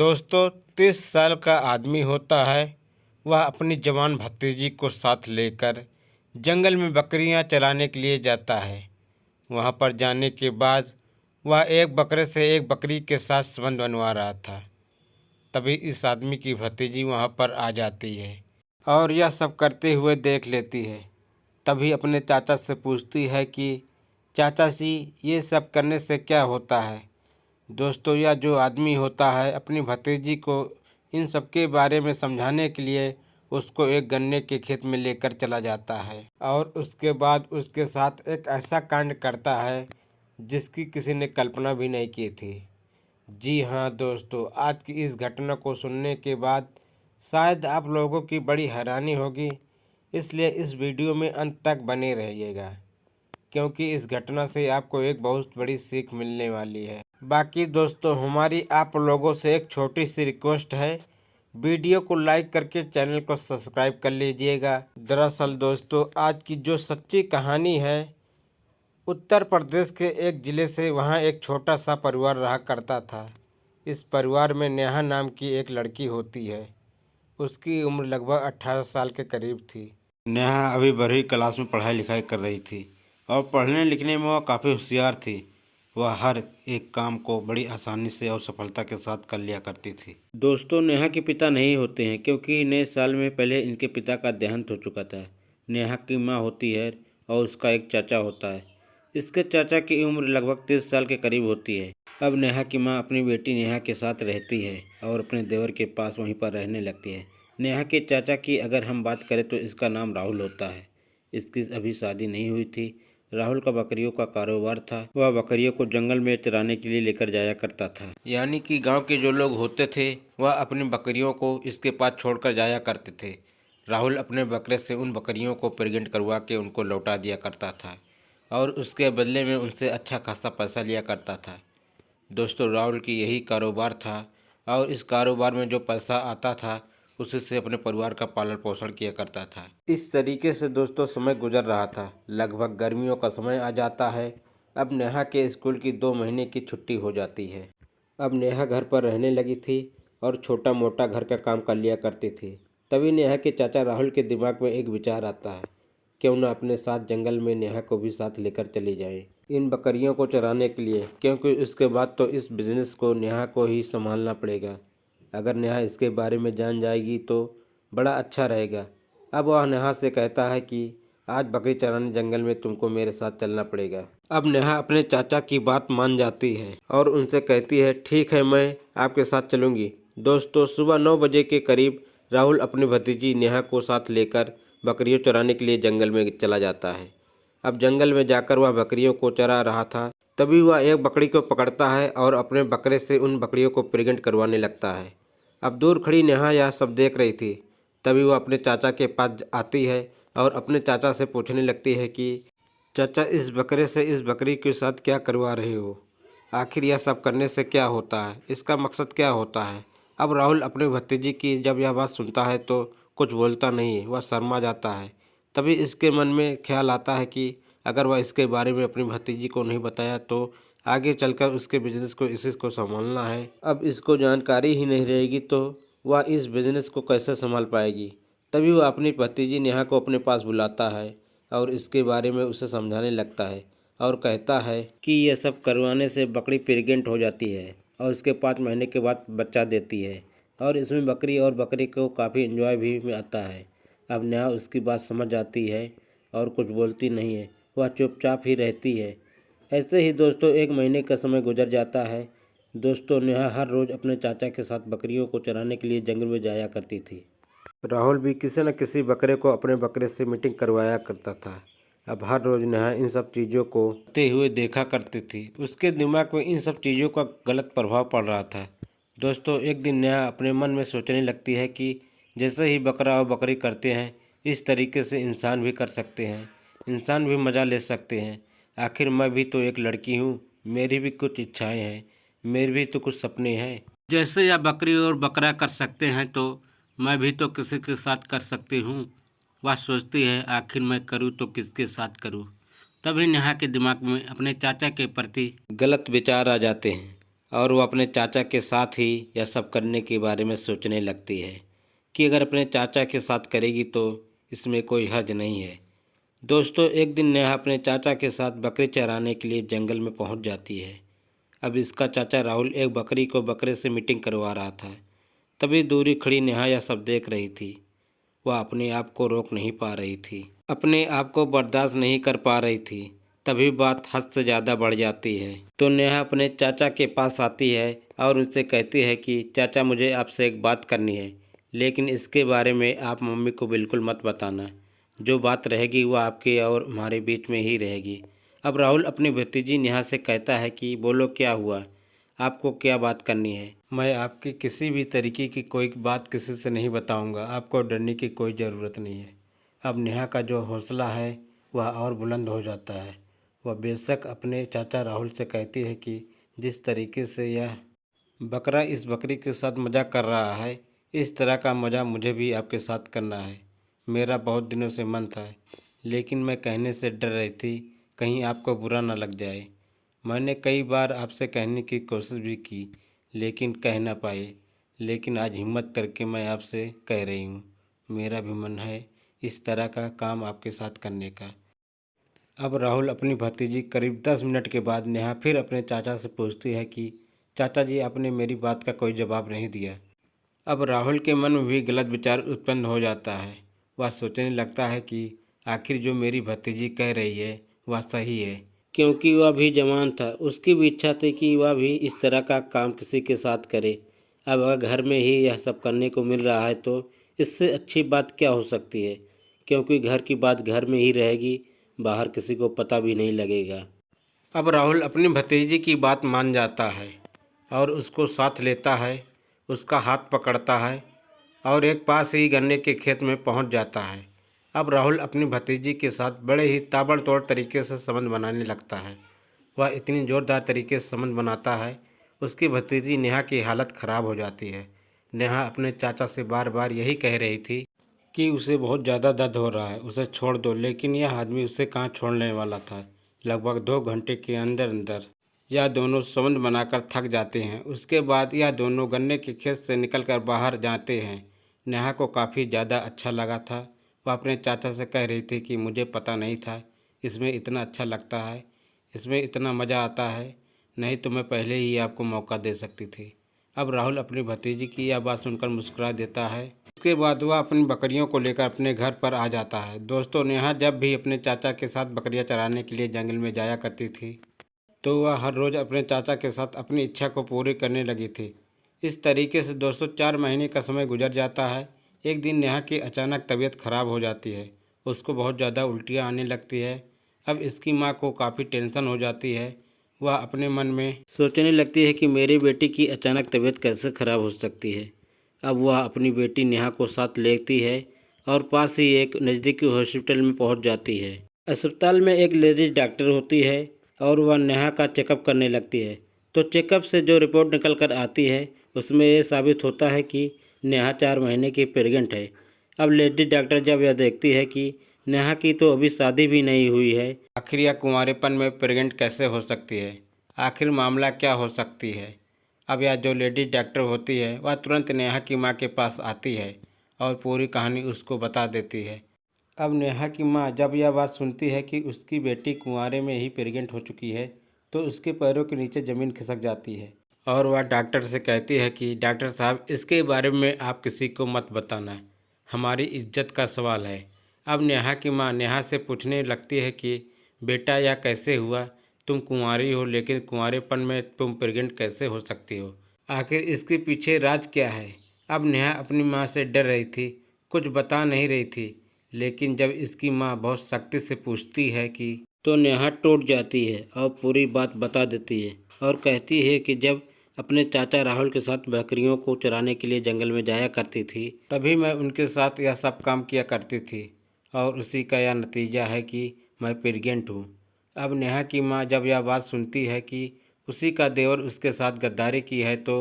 दोस्तों 30 साल का आदमी होता है। वह अपनी जवान भतीजी को साथ लेकर जंगल में बकरियां चराने के लिए जाता है। वहां पर जाने के बाद वह एक बकरे से एक बकरी के साथ संबंध बनवा रहा था। तभी इस आदमी की भतीजी वहां पर आ जाती है और यह सब करते हुए देख लेती है। तभी अपने चाचा से पूछती है कि चाचा जी, ये सब करने से क्या होता है। दोस्तों, यह जो आदमी होता है अपनी भतीजी को इन सब के बारे में समझाने के लिए उसको एक गन्ने के खेत में लेकर चला जाता है और उसके बाद उसके साथ एक ऐसा कांड करता है जिसकी किसी ने कल्पना भी नहीं की थी। जी हाँ दोस्तों, आज की इस घटना को सुनने के बाद शायद आप लोगों की बड़ी हैरानी होगी, इसलिए इस वीडियो में अंत तक बने रहिएगा क्योंकि इस घटना से आपको एक बहुत बड़ी सीख मिलने वाली है। बाकी दोस्तों, हमारी आप लोगों से एक छोटी सी रिक्वेस्ट है, वीडियो को लाइक करके चैनल को सब्सक्राइब कर लीजिएगा। दरअसल दोस्तों, आज की जो सच्ची कहानी है उत्तर प्रदेश के एक ज़िले से। वहाँ एक छोटा सा परिवार रहा करता था। इस परिवार में नेहा नाम की एक लड़की होती है। उसकी उम्र लगभग 18 साल के करीब थी। नेहा अभी 12वीं क्लास में पढ़ाई लिखाई कर रही थी और पढ़ने लिखने में वह काफ़ी होशियार थी। वह हर एक काम को बड़ी आसानी से और सफलता के साथ कर लिया करती थी। दोस्तों, नेहा के पिता नहीं होते हैं क्योंकि नए साल में पहले इनके पिता का देहांत हो चुका था। नेहा की माँ होती है और उसका एक चाचा होता है। इसके चाचा की उम्र लगभग 30 साल के करीब होती है। अब नेहा की माँ अपनी बेटी नेहा के साथ रहती है और अपने देवर के पास वहीं पर रहने लगती है। नेहा के चाचा की अगर हम बात करें तो इसका नाम राहुल होता है। इसकी अभी शादी नहीं हुई थी। राहुल का बकरियों का कारोबार था। वह बकरियों को जंगल में चराने के लिए लेकर जाया करता था। यानी कि गांव के जो लोग होते थे वह अपनी बकरियों को इसके पास छोड़कर जाया करते थे। राहुल अपने बकरे से उन बकरियों को प्रेग्नेंट करवा के उनको लौटा दिया करता था और उसके बदले में उनसे अच्छा खासा पैसा लिया करता था। दोस्तों, राहुल की यही कारोबार था और इस कारोबार में जो पैसा आता था उसी से अपने परिवार का पालन पोषण किया करता था। इस तरीके से दोस्तों समय गुजर रहा था। लगभग गर्मियों का समय आ जाता है। अब नेहा के स्कूल की 2 महीने की छुट्टी हो जाती है। अब नेहा घर पर रहने लगी थी और छोटा मोटा घर का काम कर लिया करती थी। तभी नेहा के चाचा राहुल के दिमाग में एक विचार आता है, क्यों न अपने साथ जंगल में नेहा को भी साथ लेकर चली जाए इन बकरियों को चराने के लिए, क्योंकि उसके बाद तो इस बिज़नेस को नेहा को ही संभालना पड़ेगा। अगर नेहा इसके बारे में जान जाएगी तो बड़ा अच्छा रहेगा। अब वह नेहा से कहता है कि आज बकरी चराने जंगल में तुमको मेरे साथ चलना पड़ेगा। अब नेहा अपने चाचा की बात मान जाती है और उनसे कहती है, ठीक है, मैं आपके साथ चलूँगी। दोस्तों, सुबह 9 बजे के करीब राहुल अपनी भतीजी नेहा को साथ लेकर बकरियों चराने के लिए जंगल में चला जाता है। अब जंगल में जाकर वह बकरियों को चरा रहा था। तभी वह एक बकरी को पकड़ता है और अपने बकरे से उन बकरियों को प्रेग्नेंट करवाने लगता है। अब दूर खड़ी नेहा यह सब देख रही थी। तभी वह अपने चाचा के पास आती है और अपने चाचा से पूछने लगती है कि चाचा, इस बकरे से इस बकरी के साथ क्या करवा रहे हो? आखिर यह सब करने से क्या होता है? इसका मकसद क्या होता है? अब राहुल अपने भतीजी की जब यह बात सुनता है तो कुछ बोलता नहीं है, वह शर्मा जाता है। तभी इसके मन में ख्याल आता है कि अगर वह इसके बारे में अपनी भतीजी को नहीं बताया तो आगे चलकर उसके बिजनेस को इसी को संभालना है। अब इसको जानकारी ही नहीं रहेगी तो वह इस बिजनेस को कैसे संभाल पाएगी। तभी वह अपनी भतीजी नेहा को अपने पास बुलाता है और इसके बारे में उसे समझाने लगता है और कहता है कि यह सब करवाने से बकरी प्रेग्नेंट हो जाती है और उसके 5 महीने के बाद बच्चा देती है और इसमें बकरी और बकरी को काफ़ी एंजॉय भी आता है। अब नेहा उसकी बात समझ आती है और कुछ बोलती नहीं है, वह चुपचाप ही रहती है। ऐसे ही दोस्तों 1 महीने का समय गुजर जाता है। दोस्तों, नेहा हर रोज़ अपने चाचा के साथ बकरियों को चराने के लिए जंगल में जाया करती थी। राहुल भी किसी न किसी बकरे को अपने बकरे से मीटिंग करवाया करता था। अब हर रोज़ नेहा इन सब चीज़ों को करते हुए देखा करती थी। उसके दिमाग में इन सब चीज़ों का गलत प्रभाव पड़ रहा था। दोस्तों, एक दिन नेहा अपने मन में सोचने लगती है कि जैसे ही बकरा और बकरी करते हैं इस तरीके से इंसान भी कर सकते हैं। इंसान भी मज़ा ले सकते हैं। आखिर मैं भी तो एक लड़की हूँ, मेरी भी कुछ इच्छाएं हैं, मेरे भी तो कुछ सपने हैं। जैसे या बकरी और बकरा कर सकते हैं तो मैं भी तो किसी के साथ कर सकती हूँ। वह सोचती है, आखिर मैं करूँ तो किसके साथ करूँ। तभी नेहा के दिमाग में अपने चाचा के प्रति गलत विचार आ जाते हैं और वो अपने चाचा के साथ ही यह सब करने के बारे में सोचने लगती है कि अगर अपने चाचा के साथ करेगी तो इसमें कोई हर्ज नहीं है। दोस्तों, एक दिन नेहा अपने चाचा के साथ बकरी चराने के लिए जंगल में पहुंच जाती है। अब इसका चाचा राहुल एक बकरी को बकरे से मीटिंग करवा रहा था। तभी दूरी खड़ी नेहा यह सब देख रही थी। वह अपने आप को रोक नहीं पा रही थी, अपने आप को बर्दाश्त नहीं कर पा रही थी। तभी बात हद से ज़्यादा बढ़ जाती है तो नेहा अपने चाचा के पास आती है और उनसे कहती है कि चाचा, मुझे आपसे एक बात करनी है, लेकिन इसके बारे में आप मम्मी को बिल्कुल मत बताना। जो बात रहेगी वह आपके और हमारे बीच में ही रहेगी। अब राहुल अपनी भतीजी नेहा से कहता है कि बोलो, क्या हुआ, आपको क्या बात करनी है। मैं आपकी किसी भी तरीके की कोई बात किसी से नहीं बताऊंगा, आपको डरने की कोई ज़रूरत नहीं है। अब नेहा का जो हौसला है वह और बुलंद हो जाता है। वह बेशक अपने चाचा राहुल से कहती है कि जिस तरीके से यह बकरा इस बकरी के साथ मजाक कर रहा है, इस तरह का मज़ा मुझे भी आपके साथ करना है। मेरा बहुत दिनों से मन था, लेकिन मैं कहने से डर रही थी कहीं आपको बुरा ना लग जाए। मैंने कई बार आपसे कहने की कोशिश भी की, लेकिन कह ना पाए। लेकिन आज हिम्मत करके मैं आपसे कह रही हूँ। मेरा भी मन है इस तरह का काम आपके साथ करने का। अब राहुल अपनी भतीजी करीब 10 मिनट के बाद नेहा फिर अपने चाचा से पूछती है कि चाचा जी, आपने मेरी बात का कोई जवाब नहीं दिया। अब राहुल के मन में भी गलत विचार उत्पन्न हो जाता है। वह सोचने लगता है कि आखिर जो मेरी भतीजी कह रही है वह सही है, क्योंकि वह भी जवान था। उसकी भी इच्छा थी कि वह भी इस तरह का काम किसी के साथ करे। अब अगर घर में ही यह सब करने को मिल रहा है तो इससे अच्छी बात क्या हो सकती है, क्योंकि घर की बात घर में ही रहेगी, बाहर किसी को पता भी नहीं लगेगा। अब राहुल अपनी भतीजी की बात मान जाता है और उसको साथ लेता है, उसका हाथ पकड़ता है और एक पास ही गन्ने के खेत में पहुंच जाता है। अब राहुल अपनी भतीजी के साथ बड़े ही ताबड़तोड़ तरीके से संबंध बनाने लगता है। वह इतनी ज़ोरदार तरीके से संबंध बनाता है, उसकी भतीजी नेहा की हालत ख़राब हो जाती है। नेहा अपने चाचा से बार बार यही कह रही थी कि उसे बहुत ज़्यादा दर्द हो रहा है, उसे छोड़ दो, लेकिन यह आदमी उसे कहाँ छोड़ने वाला था। लगभग 2 घंटे के अंदर अंदर यह दोनों संबंध बनाकर थक जाते हैं। उसके बाद यह दोनों गन्ने के खेत से निकलकर बाहर जाते हैं। नेहा को काफ़ी ज़्यादा अच्छा लगा था। वह अपने चाचा से कह रही थी कि मुझे पता नहीं था इसमें इतना अच्छा लगता है, इसमें इतना मज़ा आता है, नहीं तो मैं पहले ही आपको मौका दे सकती थी। अब राहुल अपनी भतीजी की यह बात सुनकर मुस्कुरा देता है। उसके बाद वह अपनी बकरियों को लेकर अपने घर पर आ जाता है। दोस्तों, नेहा जब भी अपने चाचा के साथ बकरियां चराने के लिए जंगल में जाया करती थी तो वह हर रोज़ अपने चाचा के साथ अपनी इच्छा को पूरी करने लगी थी। इस तरीके से दोस्तों 4 महीने का समय गुजर जाता है। एक दिन नेहा की अचानक तबीयत खराब हो जाती है। उसको बहुत ज़्यादा उल्टियाँ आने लगती है। अब इसकी माँ को काफ़ी टेंशन हो जाती है। वह अपने मन में सोचने लगती है कि मेरी बेटी की अचानक तबीयत कैसे खराब हो सकती है। अब वह अपनी बेटी नेहा को साथ लेती है और पास ही एक नज़दीकी हॉस्पिटल में पहुंच जाती है। अस्पताल में एक लेडीज डॉक्टर होती है और वह नेहा का चेकअप करने लगती है। तो चेकअप से जो रिपोर्ट निकल कर आती है उसमें ये साबित होता है कि नेहा 4 महीने की प्रेग्नेंट है। अब लेडी डॉक्टर जब यह देखती है कि नेहा की तो अभी शादी भी नहीं हुई है, आखिर यह कुंवारेपन में प्रेग्नेंट कैसे हो सकती है, आखिर मामला क्या हो सकती है। अब यह जो लेडी डॉक्टर होती है वह तुरंत नेहा की माँ के पास आती है और पूरी कहानी उसको बता देती है। अब नेहा की माँ जब यह बात सुनती है कि उसकी बेटी कुंवारे में ही प्रेग्नेंट हो चुकी है तो उसके पैरों के नीचे ज़मीन खिसक जाती है और वह डॉक्टर से कहती है कि डॉक्टर साहब, इसके बारे में आप किसी को मत बताना, हमारी इज्जत का सवाल है। अब नेहा की माँ नेहा से पूछने लगती है कि बेटा यह कैसे हुआ, तुम कुंवारी हो लेकिन कुंवारेपन में तुम प्रेग्नेंट कैसे हो सकती हो, आखिर इसके पीछे राज क्या है। अब नेहा अपनी माँ से डर रही थी, कुछ बता नहीं रही थी, लेकिन जब इसकी माँ बहुत सख्ती से पूछती है कि तो नेहा टूट जाती है और पूरी बात बता देती है और कहती है कि जब अपने चाचा राहुल के साथ बकरियों को चराने के लिए जंगल में जाया करती थी तभी मैं उनके साथ यह सब काम किया करती थी और उसी का यह नतीजा है कि मैं प्रेग्नेंट हूँ। अब नेहा की माँ जब यह बात सुनती है कि उसी का देवर उसके साथ गद्दारी की है तो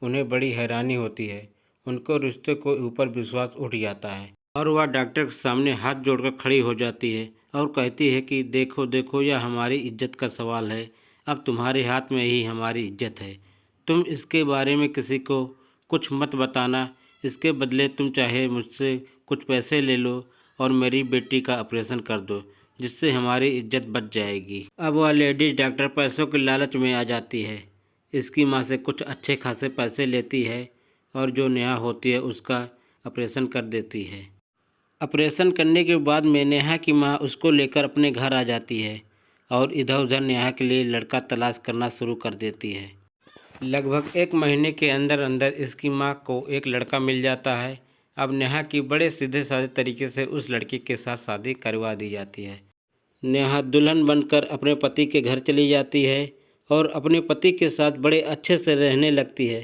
उन्हें बड़ी हैरानी होती है। उनको रिश्ते को ऊपर विश्वास उठ जाता है और वह डॉक्टर के सामने हाथ जोड़कर खड़ी हो जाती है और कहती है कि देखो देखो, यह हमारी इज्जत का सवाल है, अब तुम्हारे हाथ में ही हमारी इज्जत है। तुम इसके बारे में किसी को कुछ मत बताना। इसके बदले तुम चाहे मुझसे कुछ पैसे ले लो और मेरी बेटी का ऑपरेशन कर दो, जिससे हमारी इज्जत बच जाएगी। अब वह लेडीज डॉक्टर पैसों के लालच में आ जाती है। इसकी माँ से कुछ अच्छे खासे पैसे लेती है और जो नेहा होती है उसका ऑपरेशन कर देती है। ऑपरेशन करने के बाद में नेहा की माँ उसको लेकर अपने घर आ जाती है और इधर उधर नेहा के लिए लड़का तलाश करना शुरू कर देती है। लगभग 1 महीने के अंदर अंदर इसकी माँ को एक लड़का मिल जाता है। अब नेहा की बड़े सीधे साधे तरीके से उस लड़की के साथ शादी करवा दी जाती है। नेहा दुल्हन बनकर अपने पति के घर चली जाती है और अपने पति के साथ बड़े अच्छे से रहने लगती है।